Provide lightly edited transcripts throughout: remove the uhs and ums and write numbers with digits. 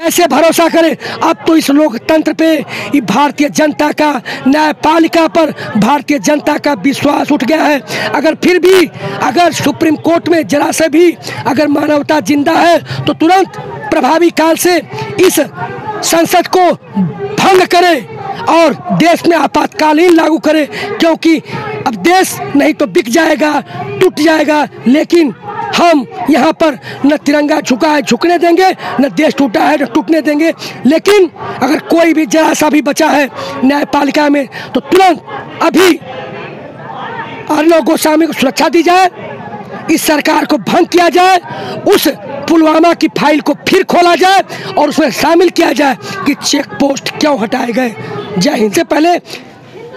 कैसे भरोसा करें? अब तो इस लोकतंत्र पे, ये भारतीय जनता का, न्यायपालिका पर भारतीय जनता का विश्वास उठ गया है। अगर फिर भी अगर सुप्रीम कोर्ट में जरा से भी अगर मानवता जिंदा है तो तुरंत प्रभावी काल से इस संसद को भंग करे और देश में आपातकालीन लागू करे, क्योंकि अब देश नहीं तो बिक जाएगा, टूट जाएगा। लेकिन हम यहाँ पर न तिरंगा झुका है झुकने देंगे, न देश टूटा है न टूटने देंगे। लेकिन अगर कोई भी जरा सा भी बचा है न्यायपालिका में तो तुरंत अभी अर्नब गोस्वामी को सुरक्षा दी जाए, इस सरकार को भंग किया जाए, उस पुलवामा की फाइल को फिर खोला जाए और उसमें शामिल किया जाए कि चेक पोस्ट क्यों हटाए गए। जय हिंद। से पहले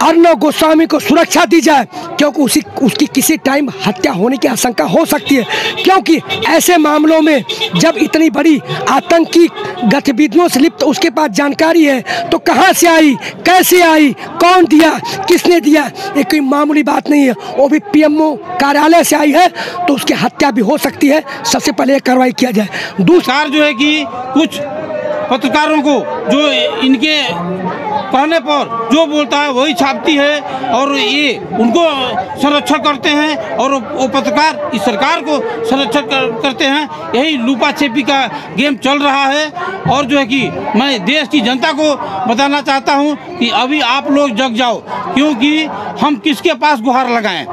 अर्नब गोस्वामी को सुरक्षा दी जाए, क्योंकि उसकी किसी टाइम हत्या होने की आशंका हो सकती है। क्योंकि ऐसे मामलों में जब इतनी बड़ी आतंकी गतिविधियों से लिप्त उसके पास जानकारी है तो कहां से आई, कैसे आई, कौन दिया, किसने दिया, ये कोई मामूली बात नहीं है। वो भी पीएमओ कार्यालय से आई है तो उसकी हत्या भी हो सकती है। सबसे पहले कार्रवाई किया जाए। दूसरा जो है कि कुछ पत्रकारों को जो इनके कहने पर जो बोलता है वही छापती है और ये उनको संरक्षण करते हैं और वो पत्रकार इस सरकार को संरक्षण करते हैं। यही लूपा छेपी का गेम चल रहा है। और जो है कि मैं देश की जनता को बताना चाहता हूं कि अभी आप लोग जग जाओ, क्योंकि हम किसके पास गुहार लगाएं।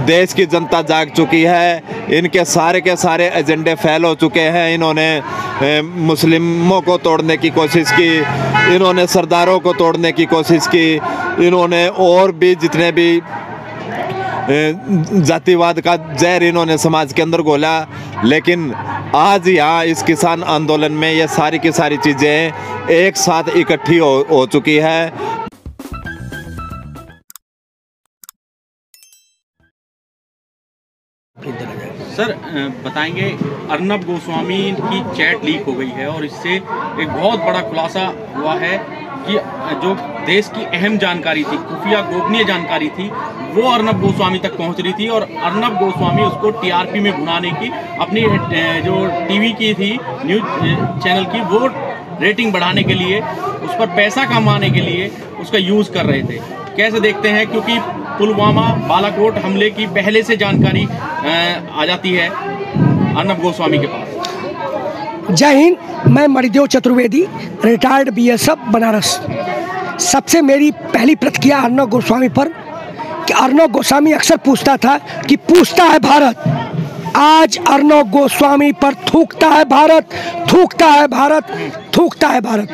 देश की जनता जाग चुकी है, इनके सारे के सारे एजेंडे फेल हो चुके हैं। इन्होंने मुस्लिमों को तोड़ने की कोशिश की, इन्होंने सरदारों को तोड़ने की कोशिश की, इन्होंने और भी जितने भी जातिवाद का जहर इन्होंने समाज के अंदर घोला। लेकिन आज यहाँ इस किसान आंदोलन में ये सारी की सारी चीज़ें एक साथ इकट्ठी हो चुकी है। सर बताएंगे, अर्नब गोस्वामी की चैट लीक हो गई है और इससे एक बहुत बड़ा खुलासा हुआ है कि जो देश की अहम जानकारी थी, खुफिया गोपनीय जानकारी थी, वो अर्नब गोस्वामी तक पहुंच रही थी। और अर्नब गोस्वामी उसको टीआरपी में भुनाने की, अपनी जो टीवी की थी न्यूज चैनल की, वो रेटिंग बढ़ाने के लिए, उस पर पैसा कमाने के लिए उसका यूज़ कर रहे थे। कैसे देखते हैं, क्योंकि पुलवामा बालाकोट हमले की पहले से जानकारी आ जाती है अर्नब गोस्वामी के पास। जय हिंद। मैं मणिदेव चतुर्वेदी, रिटायर्ड बीएसएफ बनारस। सबसे मेरी पहली प्रतिक्रिया अर्नब गोस्वामी पर कि अर्नब गोस्वामी अक्सर पूछता था कि पूछता है भारत। आज अर्नब गोस्वामी पर थूकता है भारत, थूकता है भारत, थूकता है भारत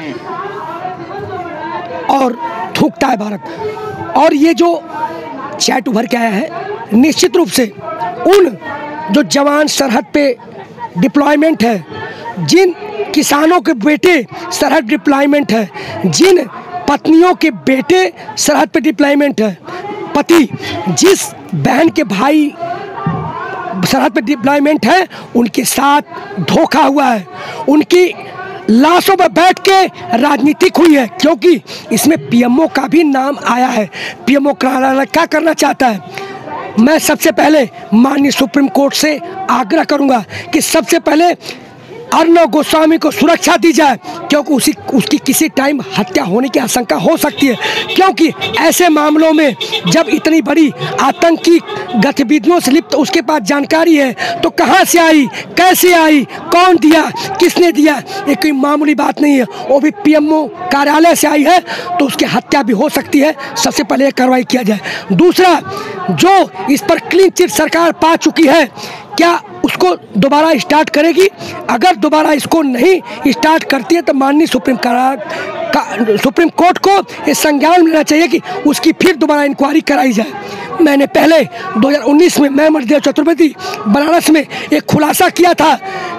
और थूकता है भारत। और ये जो चैट उभर के आया है, निश्चित रूप से उन जो जवान सरहद पे डिप्लॉयमेंट है, जिन किसानों के बेटे सरहद डिप्लॉयमेंट है, जिन पत्नियों के बेटे सरहद पे डिप्लॉयमेंट है, पति जिस बहन के भाई सरहद पे डिप्लॉयमेंट है, उनके साथ धोखा हुआ है, उनकी लाशों पर बैठ के राजनीतिक हुई है। क्योंकि इसमें पीएमओ का भी नाम आया है। पीएमओ क्या करना चाहता है? मैं सबसे पहले माननीय सुप्रीम कोर्ट से आग्रह करूंगा कि सबसे पहले अर्नब गोस्वामी को सुरक्षा दी जाए, क्योंकि उसकी किसी टाइम हत्या होने की आशंका हो सकती है। क्योंकि ऐसे मामलों में जब इतनी बड़ी आतंकी गतिविधियों से लिप्त उसके पास जानकारी है तो कहां से आई, कैसे आई, कौन दिया, किसने दिया, ये कोई मामूली बात नहीं है। वो भी पीएमओ कार्यालय से आई है तो उसकी हत्या भी हो सकती है। सबसे पहले कार्रवाई किया जाए। दूसरा, जो इस पर क्लीन चिट सरकार पा चुकी है, क्या उसको दोबारा स्टार्ट करेगी? अगर दोबारा इसको नहीं स्टार्ट करती है तो माननीय सुप्रीम कोर्ट को ये संज्ञान लेना चाहिए कि उसकी फिर दोबारा इंक्वायरी कराई जाए। मैंने पहले 2019 में मैं मणिदेव चतुर्वेदी बनारस में एक खुलासा किया था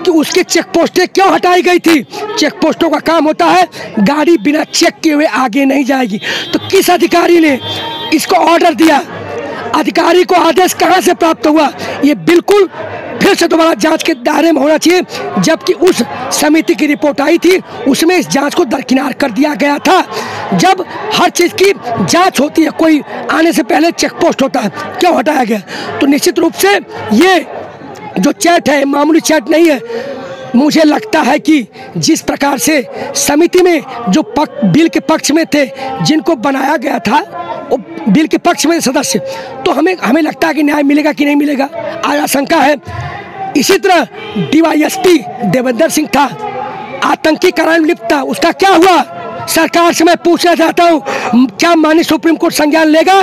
कि उसके चेक पोस्टें क्यों हटाई गई थी। चेक पोस्टों का काम होता है गाड़ी बिना चेक किए हुए आगे नहीं जाएगी। तो किस अधिकारी ने इसको ऑर्डर दिया? अधिकारी को आदेश कहां से प्राप्त हुआ? ये बिल्कुल फिर से दोबारा जांच के दायरे में होना चाहिए। जबकि उस समिति की रिपोर्ट आई थी, उसमें इस जांच को दरकिनार कर दिया गया था। जब हर चीज़ की जांच होती है, कोई आने से पहले चेक पोस्ट होता है, क्यों हटाया गया? तो निश्चित रूप से ये जो चैट है मामूली चैट नहीं है। मुझे लगता है कि जिस प्रकार से समिति में जो बिल के पक्ष में थे, जिनको बनाया गया था वो बिल के पक्ष में सदस्य, तो हमें लगता है कि न्याय मिलेगा कि नहीं मिलेगा, आज आशंका है। इसी तरह डीवाईएसपी देवेंद्र सिंह था, आतंकी कारण में लिप्त था, उसका क्या हुआ? सरकार से मैं पूछना चाहता हूँ, क्या माननीय सुप्रीम कोर्ट संज्ञान लेगा?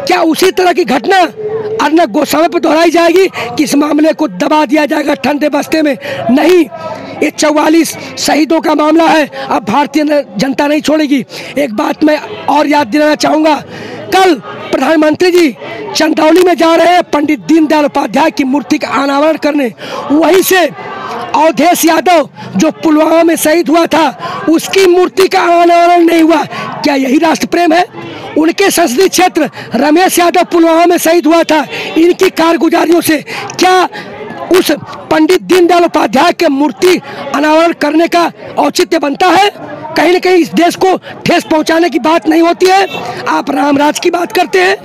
क्या उसी तरह की घटना अर्नब गोस्वामी पर दोहराई जाएगी कि इस मामले को दबा दिया जाएगा ठंडे बस्ते में? नहीं, ये 44 शहीदों का मामला है, अब भारतीय जनता नहीं छोड़ेगी। एक बात मैं और याद दिलाना चाहूँगा, कल प्रधानमंत्री जी चंदौली में जा रहे हैं पंडित दीनदयाल उपाध्याय की मूर्ति का अनावरण करने। वहीं से अवधेश यादव जो पुलवामा में शहीद हुआ था, उसकी मूर्ति का अनावरण नहीं हुआ। क्या यही राष्ट्र प्रेम है? उनके संसदीय क्षेत्र रमेश यादव पुलवामा में शहीद हुआ था, इनकी कारगुजारियों से क्या उस पंडित दीनदयाल उपाध्याय के मूर्ति अनावरण करने का औचित्य बनता है? कहीं न कहीं इस देश को ठेस पहुंचाने की बात नहीं होती है। आप रामराज की बात करते हैं,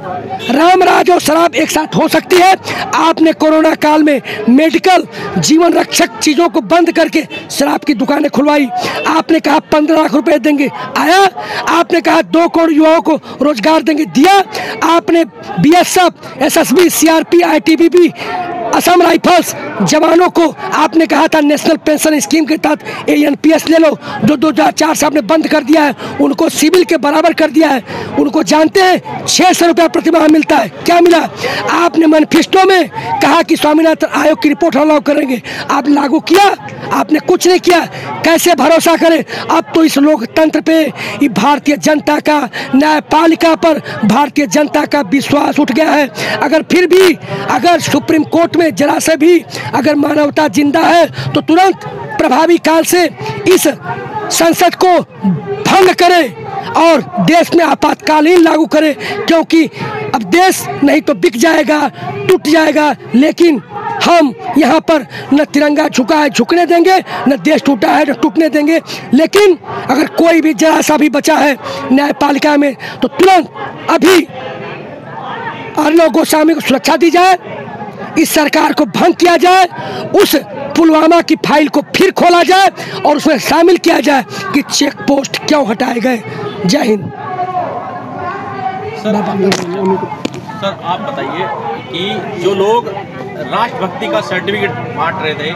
रामराज और शराब एक साथ हो सकती है। आपने कोरोना काल में मेडिकल जीवन रक्षक चीज़ों को बंद करके शराब की दुकानें खुलवाई। आपने कहा 15 लाख रुपए देंगे, आया? आपने कहा 2 करोड़ युवाओं को रोजगार देंगे, दिया? आपने BSF, SSB, CRP, ITBP, Assam rifles जवानों को आपने कहा था नेशनल पेंशन स्कीम के तहत एएनपीएस ले लो, जो 2004 से आपने बंद कर दिया है, उनको सिविल के बराबर कर दिया है। उनको जानते हैं 600 रुपया प्रतिमाह मिलता है, क्या मिला? आपने मैनिफेस्टो में कहा कि स्वामीनाथन आयोग की रिपोर्ट लागू करेंगे, आप लागू किया? आपने कुछ नहीं किया। कैसे भरोसा करें? अब तो इस लोकतंत्र पे, भारतीय जनता का, न्यायपालिका पर भारतीय जनता का विश्वास उठ गया है। अगर फिर भी अगर सुप्रीम कोर्ट में जरा से भी अगर मानवता जिंदा है तो तुरंत प्रभावी काल से इस संसद को भंग करे और देश में आपातकालीन लागू करे, क्योंकि अब देश नहीं तो बिक जाएगा, टूट जाएगा। लेकिन हम यहाँ पर न तिरंगा झुका है झुकने देंगे, न देश टूटा है न टूटने देंगे। लेकिन अगर कोई भी जरा सा भी बचा है न्यायपालिका में तो तुरंत अभी अर्नब गोस्वामी को सुरक्षा दी जाए, इस सरकार को भंग किया जाए, उस पुलवामा की फाइल को फिर खोला जाए और उसमें शामिल किया जाए कि चेक पोस्ट क्यों हटाए गए। जय हिंद। सर आप बताइए कि जो लोग राष्ट्रभक्ति का सर्टिफिकेट बांट रहे थे,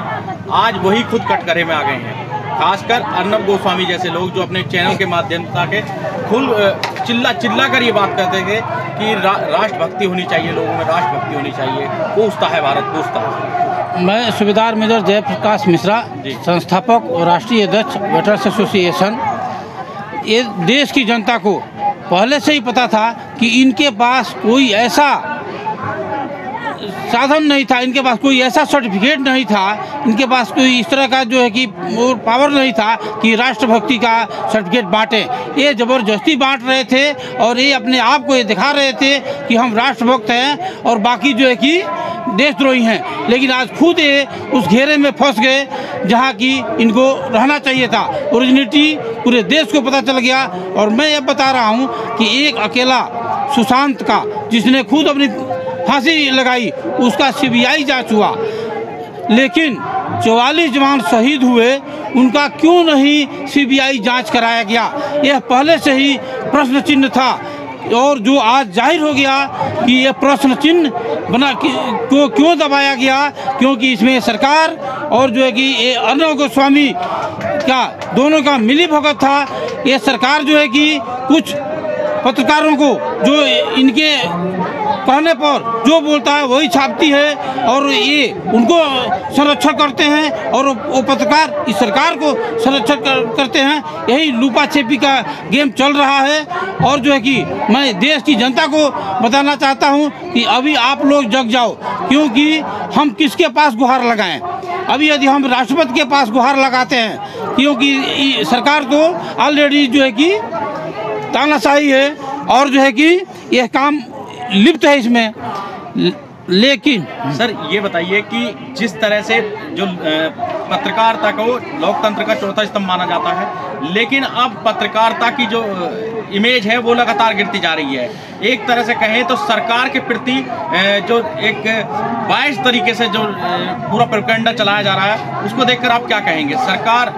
आज वही खुद कटघरे में आ गए हैं। खासकर अर्नब गोस्वामी जैसे लोग जो अपने चैनल के माध्यम से खुल चिल्ला कर ये बात करते थे कि राष्ट्रभक्ति होनी चाहिए, लोगों में राष्ट्रभक्ति होनी चाहिए, पूछता है भारत, पूछता है। मैं सूबेदार मेजर जयप्रकाश मिश्रा, संस्थापक और राष्ट्रीय अध्यक्ष वेटरन्स एसोसिएशन। ये देश की जनता को पहले से ही पता था कि इनके पास कोई ऐसा साधन नहीं था, इनके पास कोई ऐसा सर्टिफिकेट नहीं था, इनके पास कोई इस तरह का जो है कि पावर नहीं था कि राष्ट्रभक्ति का सर्टिफिकेट बांटे। ये ज़बरदस्ती बांट रहे थे और ये अपने आप को ये दिखा रहे थे कि हम राष्ट्रभक्त हैं और बाकी जो है कि देशद्रोही हैं। लेकिन आज खुद ये उस घेरे में फंस गए जहाँ की इनको रहना चाहिए था। ओरिजिनिटी पूरे देश को पता चल गया। और मैं ये बता रहा हूँ कि एक अकेला सुशांत का, जिसने खुद अपनी फांसी लगाई, उसका सीबीआई जांच हुआ, लेकिन 44 जवान शहीद हुए, उनका क्यों नहीं सीबीआई जांच कराया गया? यह पहले से ही प्रश्न चिन्ह था और जो आज जाहिर हो गया कि यह प्रश्न चिन्ह बना को क्यों दबाया गया, क्योंकि इसमें सरकार और जो है कि ये अर्नब गोस्वामी का दोनों का मिली भगत था। ये सरकार जो है कि कुछ पत्रकारों को जो इनके कहने पर जो बोलता है वही छापती है और ये उनको संरक्षण करते हैं और वो पत्रकार इस सरकार को संरक्षण करते हैं। यही लुपा छिपी का गेम चल रहा है। और जो है कि मैं देश की जनता को बताना चाहता हूँ कि अभी आप लोग जग जाओ, क्योंकि हम किसके पास गुहार लगाएं? अभी यदि हम राष्ट्रपति के पास गुहार लगाते हैं, क्योंकि सरकार तो ऑलरेडी जो है कि तानाशाही है और जो है कि यह काम लिप्त है इसमें। लेकिन सर ये बताइए कि जिस तरह से जो पत्रकारिता को लोकतंत्र का चौथा स्तंभ माना जाता है, लेकिन अब पत्रकारिता की जो इमेज है वो लगातार गिरती जा रही है। एक तरह से कहें तो सरकार के प्रति जो एक बायस तरीके से जो पूरा प्रोपेगेंडा चलाया जा रहा है, उसको देखकर आप क्या कहेंगे? सरकार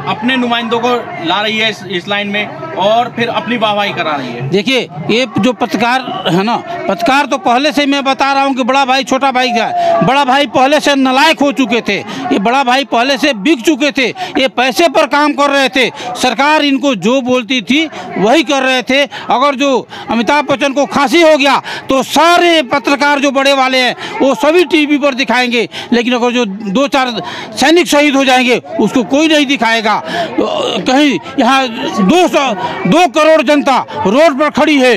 अपने नुमाइंदों को ला रही है इस लाइन में और फिर अपनी वाहवाही करा रही है। देखिए, ये जो पत्रकार है ना, पत्रकार तो पहले से मैं बता रहा हूँ कि बड़ा भाई छोटा भाई का, बड़ा भाई पहले से नालायक हो चुके थे, ये बड़ा भाई पहले से बिक चुके थे, ये पैसे पर काम कर रहे थे, सरकार इनको जो बोलती थी वही कर रहे थे। अगर जो अमिताभ बच्चन को खांसी हो गया तो सारे पत्रकार जो बड़े वाले हैं वो सभी टीवी पर दिखाएंगे, लेकिन अगर जो 2-4 सैनिक शहीद हो जाएंगे उसको कोई नहीं दिखाएगा। कहीं यहाँ 2 करोड़ जनता रोड पर खड़ी है,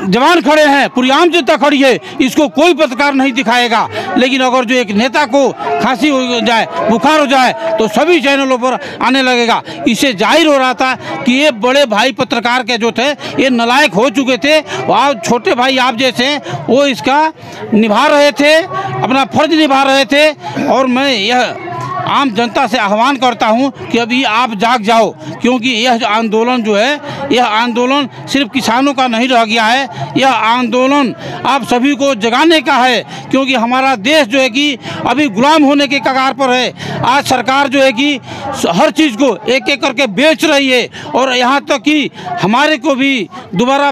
जवान खड़े हैं, पूरी आम जनता खड़ी है, इसको कोई पत्रकार नहीं दिखाएगा। लेकिन अगर जो एक नेता को खांसी हो जाए, बुखार हो जाए तो सभी चैनलों पर आने लगेगा। इससे जाहिर हो रहा था कि ये बड़े भाई पत्रकार के जो थे ये नालायक हो चुके थे। और छोटे भाई आप जैसे वो इसका निभा रहे थे, अपना फर्ज निभा रहे थे। और मैं यह आम जनता से आह्वान करता हूं कि अभी आप जाग जाओ, क्योंकि यह आंदोलन जो है, यह आंदोलन सिर्फ किसानों का नहीं रह गया है, यह आंदोलन आप सभी को जगाने का है। क्योंकि हमारा देश जो है कि अभी गुलाम होने के कगार पर है। आज सरकार जो है कि हर चीज़ को एक एक करके बेच रही है और यहाँ तक कि हमारे को भी दोबारा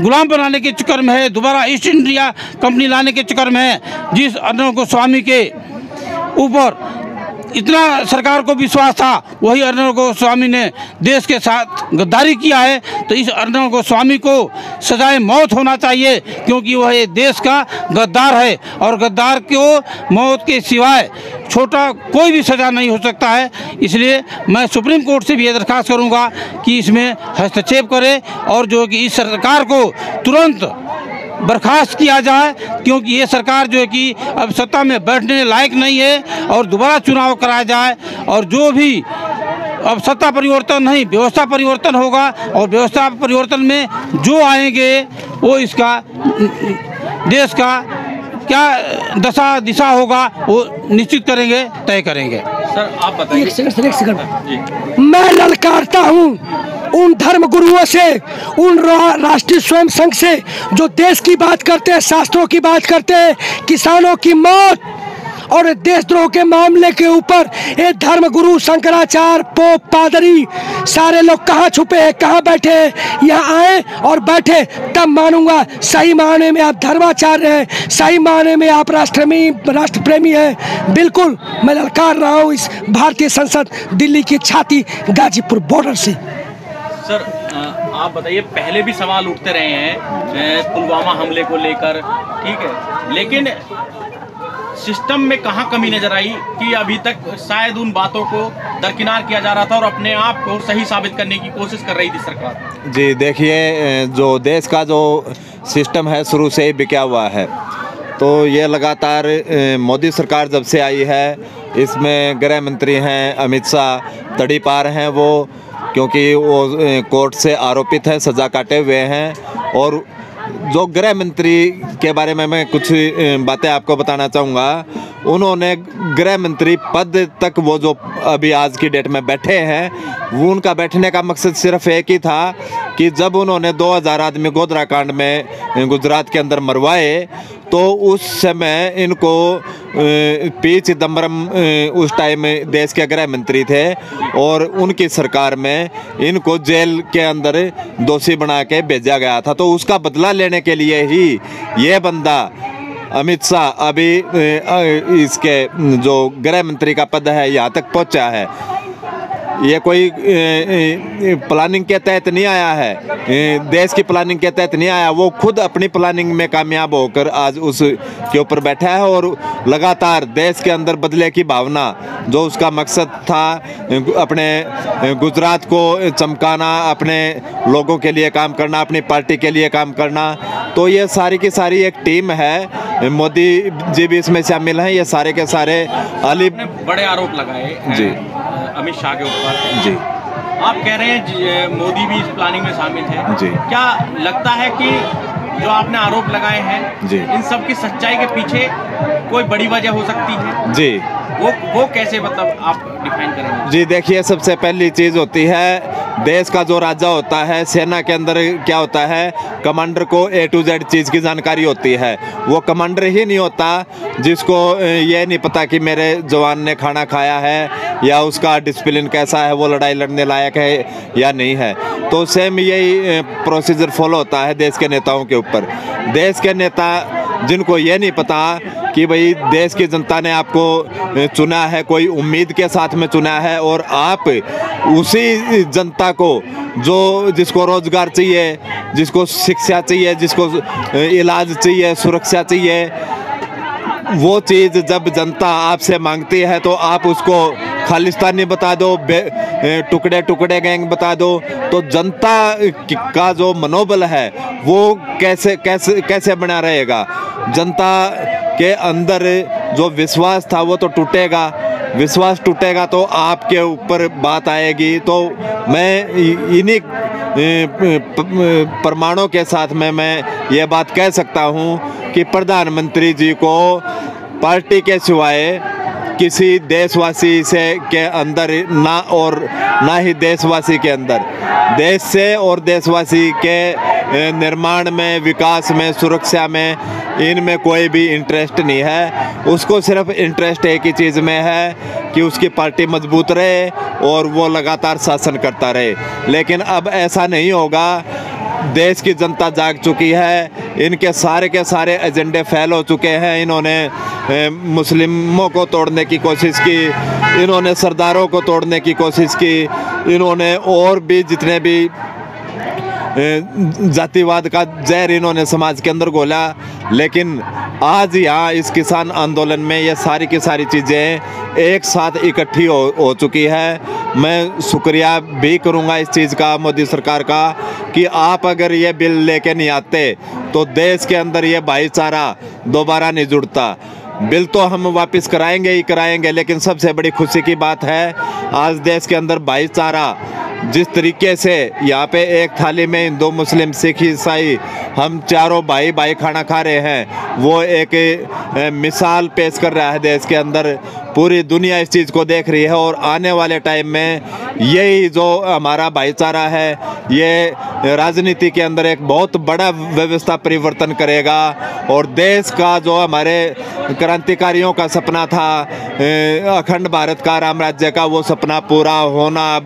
गुलाम बनाने के चक्कर में है, दोबारा ईस्ट इंडिया कंपनी लाने के चक्कर में है। जिस अर्नब गोस्वामी के ऊपर इतना सरकार को विश्वास था, वही अर्नब गोस्वामी ने देश के साथ गद्दारी किया है। तो इस अर्नब गोस्वामी को सजाए मौत होना चाहिए, क्योंकि वह देश का गद्दार है और गद्दार को मौत के सिवाय छोटा कोई भी सज़ा नहीं हो सकता है। इसलिए मैं सुप्रीम कोर्ट से भी ये दरख्वास्त करूँगा कि इसमें हस्तक्षेप करे और जो कि इस सरकार को तुरंत बर्खास्त किया जाए, क्योंकि ये सरकार जो है कि अब सत्ता में बैठने लायक नहीं है और दोबारा चुनाव कराया जाए। और जो भी अब सत्ता परिवर्तन नहीं, व्यवस्था परिवर्तन होगा और व्यवस्था परिवर्तन में जो आएंगे वो इसका देश का क्या दशा दिशा होगा वो निश्चित करेंगे, तय करेंगे। सर आप बताइए। एक सेकंड, मैं ललकारता हूँ उन धर्म गुरुओं से, उन राष्ट्रीय स्वयं संघ से जो देश की बात करते हैं, शास्त्रों की बात करते हैं, किसानों की मौत और देशद्रोह के मामले के ऊपर ये धर्म गुरु शंकराचार्य, पोप, पादरी सारे लोग कहाँ छुपे हैं, कहाँ बैठे हैं? यहाँ आए और बैठे, तब मानूंगा सही मायने में आप धर्माचार्य हैं, सही मायने में आप राष्ट्र प्रेमी हैं। बिल्कुल मैं ललकार रहा हूँ इस भारतीय संसद दिल्ली की छाती गाजीपुर बॉर्डर से। सर आप बताइए, पहले भी सवाल उठते रहे हैं पुलवामा हमले को लेकर, ठीक है, लेकिन सिस्टम में कहाँ कमी नजर आई कि अभी तक शायद उन बातों को दरकिनार किया जा रहा था और अपने आप को सही साबित करने की कोशिश कर रही थी सरकार। जी देखिए, जो देश का जो सिस्टम है शुरू से ही बिका हुआ है, तो ये लगातार मोदी सरकार जब से आई है, इसमें गृह मंत्री हैं अमित शाह तड़ी पार हैं वो, क्योंकि वो कोर्ट से आरोपित हैं, सज़ा काटे हुए हैं। और जो गृह मंत्री के बारे में मैं कुछ बातें आपको बताना चाहूँगा। उन्होंने गृह मंत्री पद तक वो जो अभी आज की डेट में बैठे हैं, वो उनका बैठने का मकसद सिर्फ एक ही था कि जब उन्होंने 2000 आदमी गोधरा कांड में गुजरात के अंदर मरवाए, तो उस समय इनको पी चिदम्बरम उस टाइम देश के गृह मंत्री थे और उनकी सरकार में इनको जेल के अंदर दोषी बना के भेजा गया था। तो उसका बदला लेने के लिए ही ये बंदा अमित शाह अभी इसके जो गृह मंत्री का पद है यहाँ तक पहुँचा है। ये कोई प्लानिंग के तहत नहीं आया है, देश की प्लानिंग के तहत नहीं आया, वो खुद अपनी प्लानिंग में कामयाब होकर आज उस के ऊपर बैठा है। और लगातार देश के अंदर बदले की भावना, जो उसका मकसद था अपने गुजरात को चमकाना, अपने लोगों के लिए काम करना, अपनी पार्टी के लिए काम करना, तो ये सारी की सारी एक टीम है। मोदी जी भी इसमें शामिल हैं। ये सारे के सारे बड़े आरोप लगाए जी अमित शाह के ऊपर। जी आप कह रहे हैं मोदी भी इस प्लानिंग में शामिल है जी। क्या लगता है कि जो आपने आरोप लगाए हैं जी, इन सब की सच्चाई के पीछे कोई बड़ी वजह हो सकती है? जी वो कैसे, मतलब आप डिफाइन करेंगे? जी देखिए, सबसे पहली चीज़ होती है देश का जो राजा होता है, सेना के अंदर क्या होता है, कमांडर को A to Z चीज़ की जानकारी होती है। वो कमांडर ही नहीं होता जिसको ये नहीं पता कि मेरे जवान ने खाना खाया है या उसका डिसिप्लिन कैसा है, वो लड़ाई लड़ने लायक है या नहीं है। तो सेम यही प्रोसीजर फॉलो होता है देश के नेताओं के ऊपर। देश के नेता जिनको ये नहीं पता कि भाई देश की जनता ने आपको चुना है, कोई उम्मीद के साथ में चुना है, और आप उसी जनता को जिसको रोजगार चाहिए, जिसको शिक्षा चाहिए, जिसको इलाज चाहिए, सुरक्षा चाहिए, वो चीज़ जब जनता आपसे मांगती है तो आप उसको खालिस्तानी बता दो, टुकड़े टुकड़े गैंग बता दो, तो जनता का जो मनोबल है वो कैसे कैसे कैसे बना रहेगा। जनता के अंदर जो विश्वास था वो तो टूटेगा। विश्वास टूटेगा तो आपके ऊपर बात आएगी। तो मैं इन्हीं प्रमाणों के साथ में मैं ये बात कह सकता हूँ कि प्रधानमंत्री जी को पार्टी के सिवाय किसी देशवासी से के अंदर ना ही देशवासी के अंदर, देश से और देशवासी के निर्माण में, विकास में, सुरक्षा में, इनमें कोई भी इंटरेस्ट नहीं है। उसको सिर्फ इंटरेस्ट एक ही चीज़ में है कि उसकी पार्टी मजबूत रहे और वो लगातार शासन करता रहे। लेकिन अब ऐसा नहीं होगा। देश की जनता जाग चुकी है। इनके सारे के सारे एजेंडे फेल हो चुके हैं। इन्होंने मुस्लिमों को तोड़ने की कोशिश की, इन्होंने सरदारों को तोड़ने की कोशिश की, इन्होंने और भी जितने भी जातिवाद का जहर इन्होंने समाज के अंदर घोला। लेकिन आज यहाँ इस किसान आंदोलन में ये सारी की सारी चीज़ें एक साथ इकट्ठी हो चुकी है। मैं शुक्रिया भी करूँगा इस चीज़ का मोदी सरकार का कि आप अगर ये बिल लेके नहीं आते तो देश के अंदर ये भाईचारा दोबारा नहीं जुड़ता। बिल तो हम वापस कराएंगे ही कराएंगे, लेकिन सबसे बड़ी खुशी की बात है आज देश के अंदर भाईचारा जिस तरीके से यहाँ पे एक थाली में हिंदू, मुस्लिम, सिख, ईसाई हम चारों भाई भाई खाना खा रहे हैं, वो एक मिसाल पेश कर रहा है देश के अंदर। पूरी दुनिया इस चीज़ को देख रही है और आने वाले टाइम में यही जो हमारा भाईचारा है ये राजनीति के अंदर एक बहुत बड़ा व्यवस्था परिवर्तन करेगा। और देश का जो हमारे क्रांतिकारियों का सपना था अखंड भारत का, राम राज्य का, वो सपना पूरा होना अब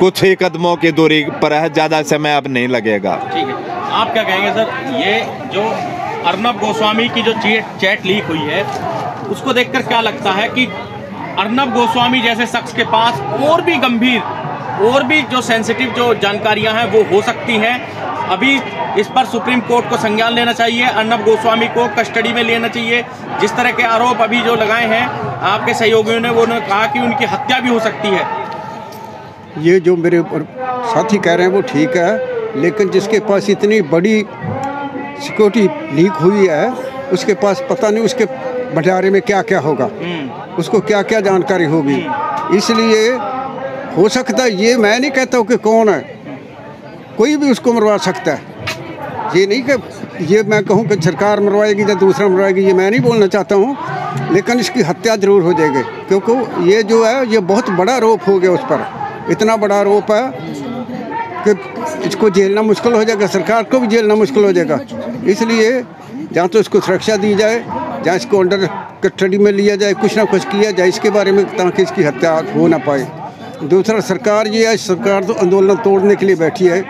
कुछ ही कदमों की दूरी पर है, ज़्यादा समय अब नहीं लगेगा। ठीक है, आप क्या कहेंगे सर? ये जो अर्नब गोस्वामी की जो चैट लीक हुई है उसको देखकर क्या लगता है कि अर्नब गोस्वामी जैसे शख्स के पास और भी गंभीर, और भी जो सेंसिटिव जो जानकारियां हैं वो हो सकती हैं? अभी इस पर सुप्रीम कोर्ट को संज्ञान लेना चाहिए, अर्नब गोस्वामी को कस्टडी में लेना चाहिए। जिस तरह के आरोप अभी जो लगाए हैं आपके सहयोगियों ने, वो कहा कि उनकी हत्या भी हो सकती है। ये जो मेरे साथी कह रहे हैं वो ठीक है, लेकिन जिसके पास इतनी बड़ी सिक्योरिटी लीक हुई है उसके पास पता नहीं उसके भंडारे में क्या क्या होगा, उसको क्या क्या जानकारी होगी। इसलिए हो सकता है, ये मैं नहीं कहता हूँ कि कौन है, कोई भी उसको मरवा सकता है। ये नहीं कि ये मैं कहूँ कि सरकार मरवाएगी या दूसरा मरवाएगी, ये मैं नहीं बोलना चाहता हूँ, लेकिन इसकी हत्या जरूर हो जाएगी। क्योंकि ये जो है ये बहुत बड़ा आरोप हो गया उस पर, इतना बड़ा आरोप है कि इसको झेलना मुश्किल हो जाएगा, सरकार को भी झेलना मुश्किल हो जाएगा। इसलिए जहाँ तो इसको सुरक्षा दी जाए, जहाँ इसको अंडर कस्टडी में लिया जाए, कुछ ना कुछ किया जाए इसके बारे में, ताकि इसकी हत्या हो ना पाए। दूसरा, सरकार ये है, सरकार तो आंदोलन तोड़ने के लिए बैठी है,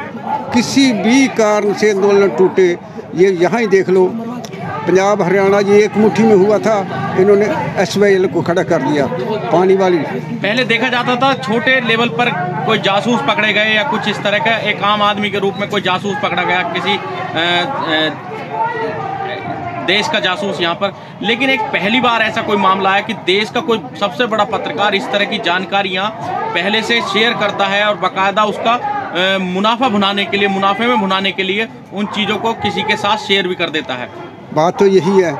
किसी भी कारण से आंदोलन टूटे। ये यहाँ ही देख लो, पंजाब हरियाणा ये एक मुट्ठी में हुआ था, इन्होंने SYL को खड़ा कर दिया, पानी वाली। पहले देखा जाता था छोटे लेवल पर कोई जासूस पकड़े गए या कुछ इस तरह का, एक आम आदमी के रूप में कोई जासूस पकड़ा गया, किसी देश का जासूस यहाँ पर। लेकिन एक पहली बार ऐसा कोई मामला है कि देश का कोई सबसे बड़ा पत्रकार इस तरह की जानकारियाँ पहले से शेयर करता है और बाकायदा उसका मुनाफा भुनाने के लिए, मुनाफे में भुनाने के लिए उन चीज़ों को किसी के साथ शेयर भी कर देता है। बात तो यही है,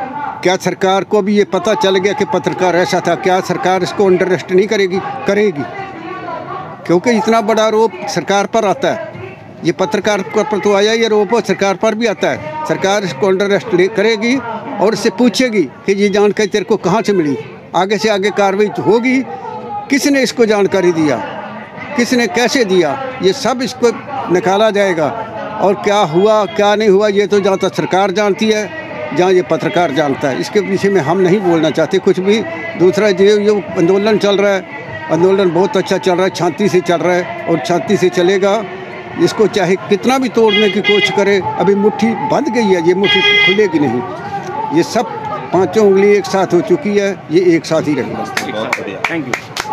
क्या सरकार को भी ये पता चल गया कि पत्रकार ऐसा था? क्या सरकार इसको अंडर अरेस्ट नहीं करेगी? क्योंकि इतना बड़ा आरोप सरकार पर आता है। ये पत्रकार पर तो आया ही आरोप, सरकार पर भी आता है। सरकार इसको अंडर अरेस्ट करेगी और इससे पूछेगी कि ये जानकारी तेरे को कहाँ से मिली, आगे से आगे कार्रवाई होगी, किसने इसको जानकारी दिया। किसने कैसे दिया, ये सब इसको निकाला जाएगा। और क्या हुआ क्या नहीं हुआ ये तो जहाँ तक सरकार जानती है, जहाँ ये पत्रकार जानता है। इसके विषय में हम नहीं बोलना चाहते कुछ भी। दूसरा ये आंदोलन चल रहा है, आंदोलन बहुत अच्छा चल रहा है, शांति से चल रहा है और शांति से चलेगा। इसको चाहे कितना भी तोड़ने की कोशिश करे, अभी मुट्ठी बंध गई है, ये मुट्ठी खुलेगी नहीं। ये सब पांचों उंगली एक साथ हो चुकी है, ये एक साथ ही रहेगा। Thank you.